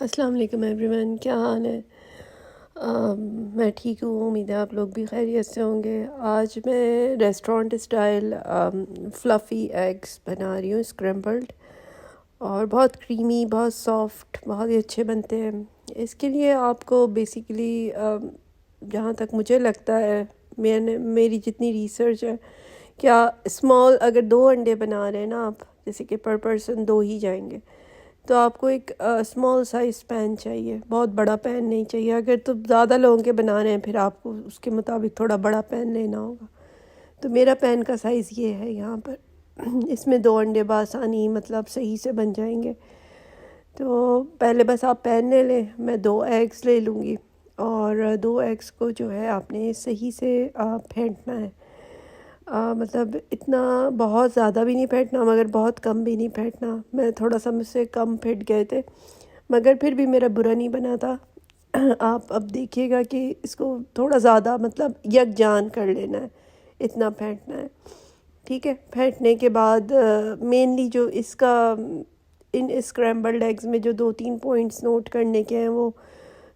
अस्सलाम वालेकुम एवरीवन, क्या हाल है। मैं ठीक हूँ, उम्मीद है आप लोग भी खैरियत से होंगे। आज मैं रेस्टोरेंट स्टाइल फ्लफ़ी एग्स बना रही हूँ, स्क्रैम्बल्ड, और बहुत क्रीमी, बहुत सॉफ्ट, बहुत ही अच्छे बनते हैं। इसके लिए आपको बेसिकली जहाँ तक मुझे लगता है, मेरी जितनी रिसर्च है, क्या स्मॉल अगर 2 अंडे बना रहे हैं ना आप, जैसे कि पर पर्सन 2 ही जाएंगे, तो आपको एक स्मॉल साइज़ पैन चाहिए, बहुत बड़ा पैन नहीं चाहिए। अगर तो ज़्यादा लोगों के बना रहे हैं फिर आपको उसके मुताबिक थोड़ा बड़ा पैन लेना होगा। तो मेरा पैन का साइज़ ये है यहाँ पर। इसमें 2 अंडे बासानी मतलब सही से बन जाएंगे। तो पहले बस आप पैन ले लें, मैं 2 एग्स ले लूँगी, और 2 एग्स को जो है आपने सही से फेंटना है। मतलब इतना बहुत ज़्यादा भी नहीं फेंटना मगर बहुत कम भी नहीं फेंटना। मैं थोड़ा सा मुझसे कम फेंट गए थे, मगर फिर भी मेरा बुरा नहीं बना था। आप अब देखिएगा कि इसको थोड़ा ज़्यादा मतलब यकजान कर लेना है, इतना फेंटना है। ठीक है, फेंटने के बाद मेनली जो इसका इन स्क्रैम्बल्ड एग्स में जो 2-3 पॉइंट्स नोट करने के हैं, वो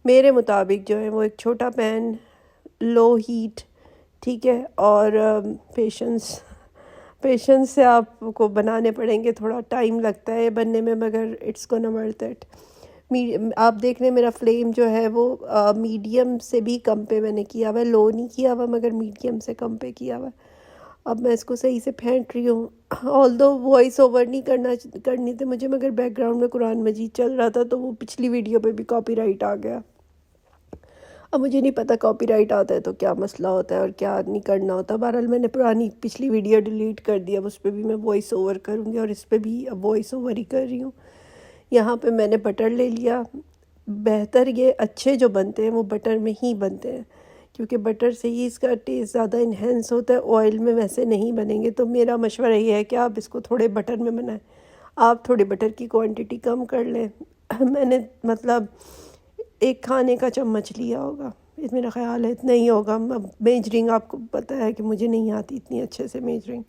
मेरे मुताबिक जो है वो एक छोटा पैन, लो हीट, ठीक है, और पेशेंस पेशेंस से आपको बनाने पड़ेंगे। थोड़ा टाइम लगता है बनने में मगर इट्स गोना वर्थ इट। आप देख रहे हैं मेरा फ्लेम जो है वो मीडियम से भी कम पे मैंने किया हुआ है, लो नहीं किया हुआ मगर मीडियम से कम पे किया हुआ है। अब मैं इसको सही से फेंट रही हूँ। ऑल्दो वॉइस ओवर नहीं करनी थी मुझे, मगर बैकग्राउंड में कुरान मजीद चल रहा था तो वो पिछली वीडियो पे भी कॉपीराइट आ गया। अब मुझे नहीं पता कॉपीराइट आता है तो क्या मसला होता है और क्या नहीं करना होता। बहरहाल मैंने पुरानी पिछली वीडियो डिलीट कर दी, अब उस पर भी मैं वॉइस ओवर करूँगी और इस पर भी अब वॉइस ओवर ही कर रही हूँ। यहाँ पे मैंने बटर ले लिया। बेहतर ये अच्छे जो बनते हैं वो बटर में ही बनते हैं, क्योंकि बटर से ही इसका टेस्ट ज़्यादा इन्हेंस होता है, ऑयल में वैसे नहीं बनेंगे। तो मेरा मशवरा ये है कि आप इसको थोड़े बटर में बनाएं। आप थोड़ी बटर की क्वांटिटी कम कर लें। मैंने मतलब एक खाने का चम्मच लिया होगा, मेरा ख़्याल है इतना ही होगा। अब मेजरिंग आपको पता है कि मुझे नहीं आती इतनी अच्छे से मेजरिंग।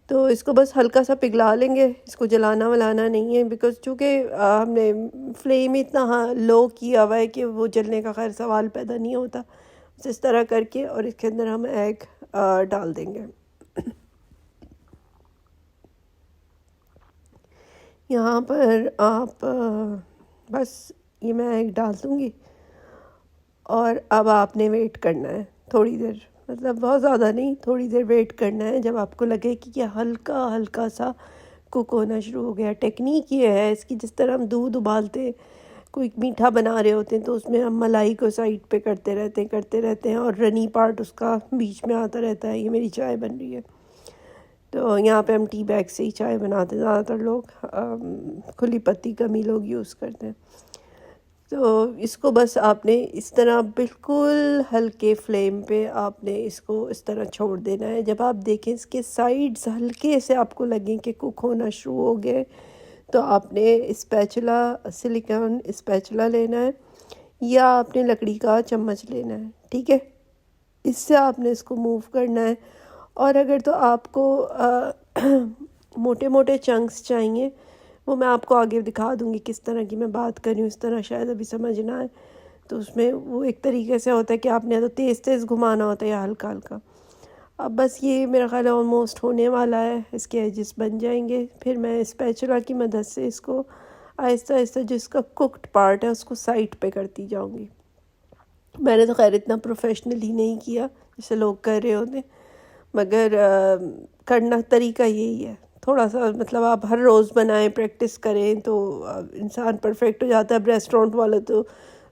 तो इसको बस हल्का सा पिघला लेंगे, इसको जलाना वलाना नहीं है, बिकॉज़ चूँकि हमने फ्लेम इतना हाँ लो किया हुआ है कि वो जलने का खैर सवाल पैदा नहीं होता। बस इस तरह करके और इसके अंदर हम एग डाल देंगे। यहाँ पर आप बस ये मैं एग डाल दूँगी, और अब आपने वेट करना है थोड़ी देर, मतलब बहुत ज़्यादा नहीं, थोड़ी देर वेट करना है। जब आपको लगे कि ये हल्का हल्का सा कुक होना शुरू हो गया। टेक्निक ये है इसकी, जिस तरह हम दूध उबालते कोई मीठा बना रहे होते हैं तो उसमें हम मलाई को साइड पे करते रहते हैं और रनी पार्ट उसका बीच में आता रहता है। ये मेरी चाय बन रही है, तो यहाँ पे हम टी बैग से ही चाय बनाते हैं ज़्यादातर लोग, खुली पत्ती कम ही लोग यूज़ करते हैं। तो इसको बस आपने इस तरह बिल्कुल हल्के फ्लेम पे आपने इसको इस तरह छोड़ देना है। जब आप देखें इसके साइड्स हल्के से आपको लगें कि कुक होना शुरू हो गए, तो आपने स्पैचुला, सिलिकॉन स्पैचुला लेना है, या आपने लकड़ी का चम्मच लेना है। ठीक है, इससे आपने इसको मूव करना है। और अगर तो आपको मोटे मोटे चंक्स चाहिए, वो मैं आपको आगे दिखा दूँगी किस तरह की मैं बात कर रही हूँ। इस तरह शायद अभी समझ ना आए, तो उसमें वो एक तरीके से होता है कि आपने तो तेज़ तेज़ घुमाना होता है या हल्का हल्का। अब बस ये मेरा ख्याल है ऑलमोस्ट होने वाला है, इसके एजेस बन जाएंगे। फिर मैं स्पैचुला की मदद से इसको आहिस्ता आहिस्ता जिसका कुक्ड पार्ट है उसको साइड पे करती जाऊँगी। मैंने तो खैर इतना प्रोफेशनली नहीं किया जैसे लोग कर रहे होते, मगर करना तरीका यही है। थोड़ा सा मतलब आप हर रोज़ बनाएं, प्रैक्टिस करें तो इंसान परफेक्ट हो जाता है। अब रेस्टोरेंट वाले तो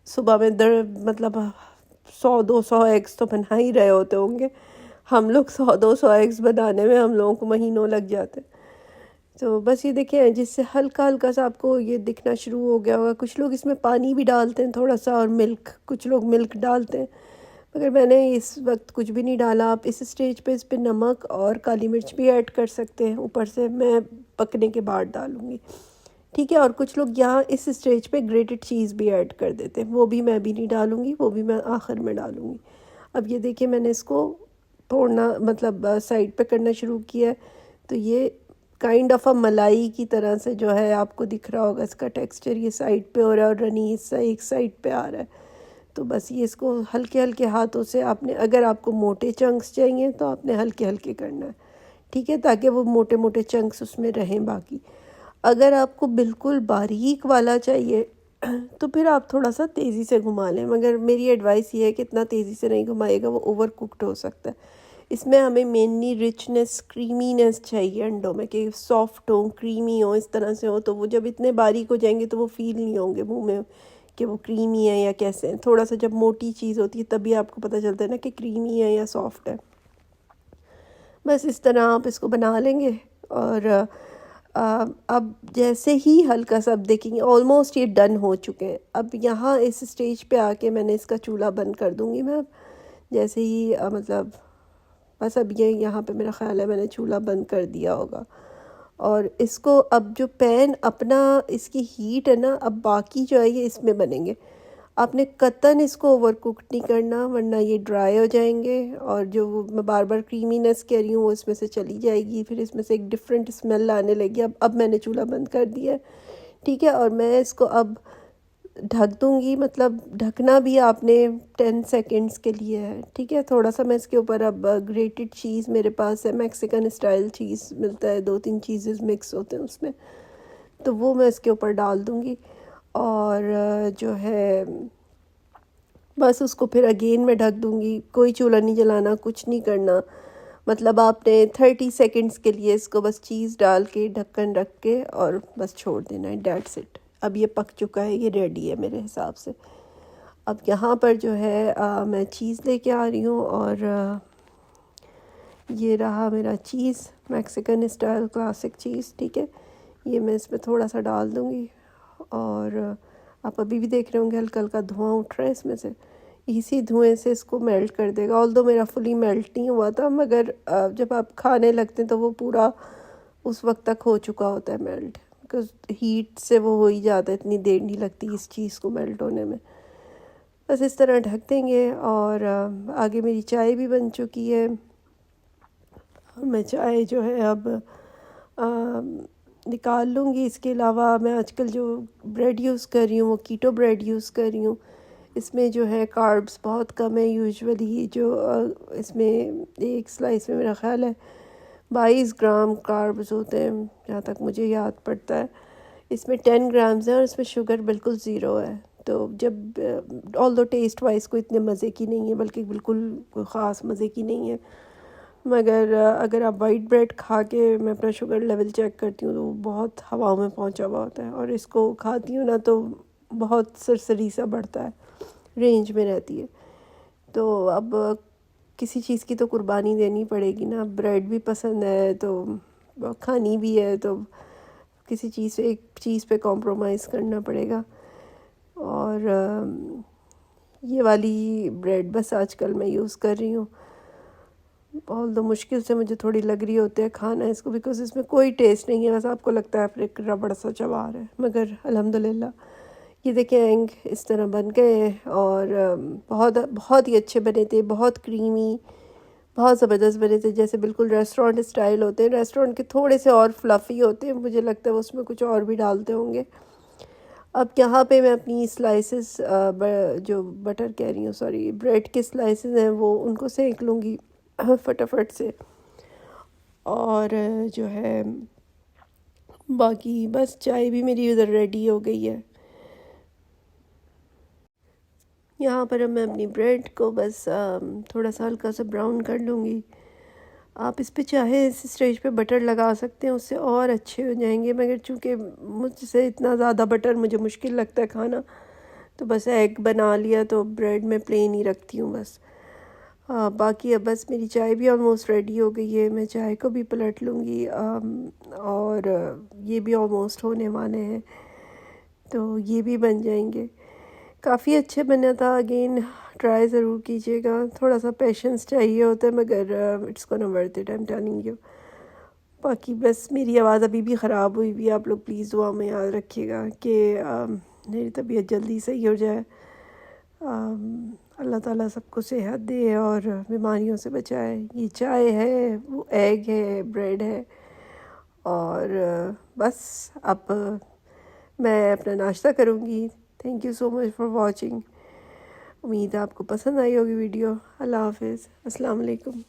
सुबह में मतलब 100-200 एग्स तो बना ही रहे होते होंगे। हम लोग 100-200 एग्स बनाने में हम लोगों को महीनों लग जाते हैं। तो बस ये देखें, जिससे हल्का हल्का सा आपको ये दिखना शुरू हो गया होगा। कुछ लोग इसमें पानी भी डालते हैं थोड़ा सा, और मिल्क, कुछ लोग मिल्क डालते हैं, मगर मैंने इस वक्त कुछ भी नहीं डाला। आप इस स्टेज पे इस पे नमक और काली मिर्च भी ऐड कर सकते हैं, ऊपर से मैं पकने के बाद डालूँगी। ठीक है, और कुछ लोग यहाँ इस स्टेज पे ग्रेटेड चीज़ भी ऐड कर देते हैं, वो भी मैं भी नहीं डालूँगी, वो भी मैं आखिर में डालूँगी। अब ये देखिए मैंने इसको तोड़ना मतलब साइड पे करना शुरू किया है, तो ये काइंड ऑफ अ मलाई की तरह से जो है, आपको दिख रहा होगा इसका टेक्सचर, ये साइड पे हो रहा है और रनी हिस्सा एक साइड पे आ रहा है। तो बस ये इसको हल्के हल्के हाथों से आपने, अगर आपको मोटे चंक्स चाहिए तो आपने हल्के हल्के करना है, ठीक है, ताकि वो मोटे मोटे चंक्स उसमें रहें। बाकी अगर आपको बिल्कुल बारीक वाला चाहिए तो फिर आप थोड़ा सा तेज़ी से घुमा लें, मगर मेरी एडवाइस ये है कि इतना तेज़ी से नहीं घुमाएगा, वो ओवर कुक्ड हो सकता है। इसमें हमें मेनली रिचनेस, क्रीमीनेस चाहिए अंडों में, कि सॉफ्ट हो, क्रीमी हो, इस तरह से हो। तो वो जब इतने बारीक हो जाएंगे तो वो फील नहीं होंगे मुंह में कि वो क्रीमी है या कैसे हैं। थोड़ा सा जब मोटी चीज़ होती है तभी आपको पता चलता है ना कि क्रीमी है या सॉफ्ट है। बस इस तरह आप इसको बना लेंगे। और अब जैसे ही हल्का सा, अब देखेंगे ऑलमोस्ट ये डन हो चुके हैं। अब यहाँ इस स्टेज पे आके मैंने इसका चूल्हा बंद कर दूँगी मैं। अब जैसे ही मतलब बस अब ये यहाँ पे मेरा ख़्याल है मैंने चूल्हा बंद कर दिया होगा। और इसको अब जो पैन अपना, इसकी हीट है ना, अब बाकी जो है ये इसमें बनेंगे। आपने कतन इसको ओवर कुक नहीं करना, वरना ये ड्राई हो जाएंगे और जो मैं बार बार क्रीमीनेस कह रही हूँ वो इसमें से चली जाएगी, फिर इसमें से एक डिफरेंट स्मेल आने लगी। अब मैंने चूल्हा बंद कर दिया है, ठीक है। और मैं इसको अब ढक दूँगी, मतलब ढकना भी आपने 10 सेकेंड्स के लिए है, ठीक है। थोड़ा सा मैं इसके ऊपर अब ग्रेटेड चीज़ मेरे पास है, मैक्सिकन स्टाइल चीज़ मिलता है, 2-3 चीज़ें मिक्स होते हैं उसमें, तो वो मैं इसके ऊपर डाल दूँगी। और जो है बस उसको फिर अगेन मैं ढक दूँगी। कोई चूल्हा नहीं जलाना, कुछ नहीं करना। मतलब आपने 30 सेकेंड्स के लिए इसको बस चीज़ डाल के ढक्कन रख के और बस छोड़ देना है, डेट्स इट। अब ये पक चुका है, ये रेडी है मेरे हिसाब से। अब यहाँ पर जो है मैं चीज़ लेके आ रही हूँ, और ये रहा मेरा चीज़, मैक्सिकन स्टाइल क्लासिक चीज़, ठीक है। ये मैं इसमें थोड़ा सा डाल दूँगी। और आप अभी भी देख रहे होंगे हल्का हल्का धुआं उठ रहा है इसमें से। इसी धुएं से इसको मेल्ट कर देगा। ऑल्दो मेरा फुली मेल्ट नहीं हुआ था, मगर जब आप खाने लगते हैं तो वो पूरा उस वक्त तक हो चुका होता है मेल्ट, बिकॉज हीट से वो हो ही जाता है, इतनी देर नहीं लगती इस चीज़ को मेल्ट होने में। बस इस तरह ढक देंगे। और आगे मेरी चाय भी बन चुकी है, और मैं चाय जो है अब निकाल लूँगी। इसके अलावा मैं आजकल जो ब्रेड यूज़ कर रही हूँ वो कीटो ब्रेड यूज़ कर रही हूँ। इसमें जो है कार्ब्स बहुत कम है। यूजुअली जो इसमें एक स्लाइस में मेरा ख़्याल है 22 ग्राम कार्ब्स होते हैं, जहाँ तक मुझे याद पड़ता है। इसमें 10 ग्राम्स है और इसमें शुगर बिल्कुल ज़ीरो है। तो जब ऑल्दो टेस्ट वाइज को इतने मज़े की नहीं है, बल्कि बिल्कुल कोई ख़ास मज़े की नहीं है, मगर अगर आप वाइट ब्रेड खा के, मैं अपना शुगर लेवल चेक करती हूँ तो वो बहुत हवाओं में पहुँचा हुआ होता है, और इसको खाती हूँ ना तो बहुत सरसरी सा बढ़ता है, रेंज में रहती है। तो अब किसी चीज़ की तो कुर्बानी देनी पड़ेगी ना। ब्रेड भी पसंद है तो खानी भी है, तो किसी चीज़ से, एक चीज़ पे कॉम्प्रोमाइज़ करना पड़ेगा। और ये वाली ब्रेड बस आजकल मैं यूज़ कर रही हूँ। बहुत तो मुश्किल से मुझे थोड़ी लग रही होती है खाना इसको, बिकॉज़ इसमें कोई टेस्ट नहीं है, बस आपको लगता है फिर एक रबड़ सा चबा रहा है। मगर अल्हम्दुलिल्लाह ये देखें एंग इस तरह बन गए हैं, और बहुत बहुत ही अच्छे बने थे, बहुत क्रीमी, बहुत ज़बरदस्त बने थे, जैसे बिल्कुल रेस्टोरेंट स्टाइल होते हैं। रेस्टोरेंट के थोड़े से और फ्लफ़ी होते हैं, मुझे लगता है उसमें कुछ और भी डालते होंगे। अब यहाँ पे मैं अपनी स्लाइसेस, जो बटर कह रही हूँ, सॉरी, ब्रेड के स्लाइसेस हैं वो, उनको सेक लूँगी फटाफट से। और जो है बाकी बस चाय भी मेरी उधर रेडी हो गई है। यहाँ पर अब मैं अपनी ब्रेड को बस थोड़ा सा हल्का सा ब्राउन कर लूँगी। आप इस पे चाहे इस स्टेज पे बटर लगा सकते हैं, उससे और अच्छे हो जाएंगे, मगर चूँकि मुझसे इतना ज़्यादा बटर मुझे मुश्किल लगता है खाना, तो बस एग बना लिया, तो ब्रेड में प्लेन ही रखती हूँ बस। बाकी अब बस मेरी चाय भी ऑलमोस्ट रेडी हो गई है, मैं चाय को भी पलट लूँगी। और ये भी ऑलमोस्ट होने वाले हैं, तो ये भी बन जाएंगे। काफ़ी अच्छे बना था। अगेन ट्राई ज़रूर कीजिएगा, थोड़ा सा पेशेंस चाहिए होता है, मगर it's gonna worth it, I am telling you. बाकी बस मेरी आवाज़ अभी भी ख़राब हुई भी, आप लोग प्लीज़ दुआ में याद रखिएगा कि मेरी तबीयत जल्दी सही हो जाए। अल्लाह ताला सबको सेहत दे और बीमारियों से बचाए। ये चाय है, वो एग है, ब्रेड है, और बस अब मैं अपना नाश्ता करूँगी। Thank you so much for watching. उम्मीद है आपको पसंद आई होगी वीडियो। अल्लाह हाफिज़, अस्सलाम वालेकुम।